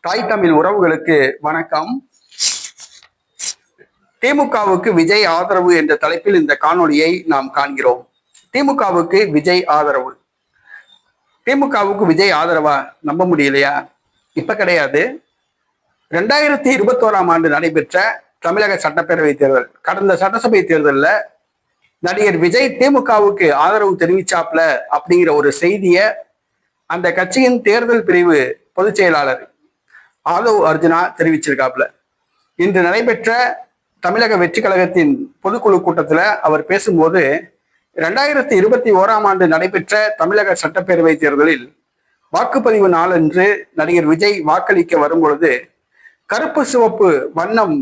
தாய் தமிழ் உறவுகளுக்கு வணக்கம். திமுகவுக்கு விஜய் ஆதரவு என்ற தலைப்பில் இந்த காணொளியை நாம் காண்கிறோம். திமுகவுக்கு விஜய் ஆதரவு. திமுகவுக்கு விஜய் ஆதரவா? நம்ப முடியலையா? இப்ப கிடையாது. 2021ஆம் ஆண்டு நடைபெற்ற தமிழக சட்டப்பேரவை தேர்தல், கடந்த சட்டசபை தேர்தலில் நடிகர் விஜய் திமுகவுக்கு ஆதரவு தெரிவிச்சாப்ல அப்படிங்கிற ஒரு செய்திய அந்த கட்சியின் தேர்தல் பிரிவு பொதுச் செயலாளர் ஆதவ் அர்ஜுனா தெரிவிச்சிருக்காப்ல. இன்று நடைபெற்ற தமிழக வெற்றி கழகத்தின் பொதுக்குழு கூட்டத்தில் அவர் பேசும்போது, 2021ஆம் ஆண்டு நடைபெற்ற தமிழக சட்டப்பேரவை தேர்தலில் வாக்குப்பதிவு நாளன்று நடிகர் விஜய் வாக்களிக்க வரும் பொழுது கருப்பு சிவப்பு வண்ணம்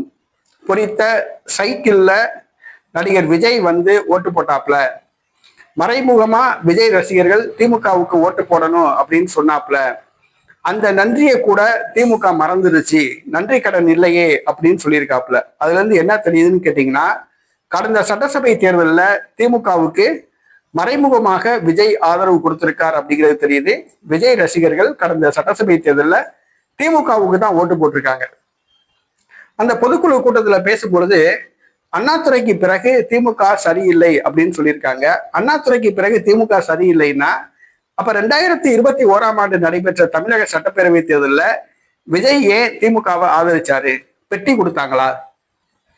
பொறித்த சைக்கிள்ல நடிகர் விஜய் வந்து ஓட்டு போட்டாப்ல. மறைமுகமா விஜய் ரசிகர்கள் திமுகவுக்கு ஓட்டு போடணும் அப்படின்னு சொன்னாப்ல. அந்த நன்றியை கூட திமுக மறந்துருச்சு, நன்றி கடன் இல்லையே அப்படின்னு சொல்லியிருக்காப்ல. அதுல இருந்து என்ன தெரியுதுன்னு கேட்டீங்கன்னா, கடந்த சட்டசபை தேர்தலில் திமுகவுக்கு மறைமுகமாக விஜய் ஆதரவு கொடுத்திருக்கார் அப்படிங்கிறது தெரியுது. விஜய் ரசிகர்கள் கடந்த சட்டசபை தேர்தலில் திமுகவுக்கு தான் ஓட்டு போட்டிருக்காங்க. அந்த பொதுக்குழு கூட்டத்தில் பேசும்பொழுது, அண்ணாதுரைக்கு பிறகு திமுக சரியில்லை அப்படின்னு சொல்லியிருக்காங்க. அண்ணாதுரைக்கு பிறகு திமுக சரியில்லைன்னா அப்ப 2021ஆம் ஆண்டு நடைபெற்ற தமிழக சட்டப்பேரவை தேர்தலில் விஜய் ஏன் திமுகவை ஆதரிச்சாரு? பெட்டி கொடுத்தாங்களா?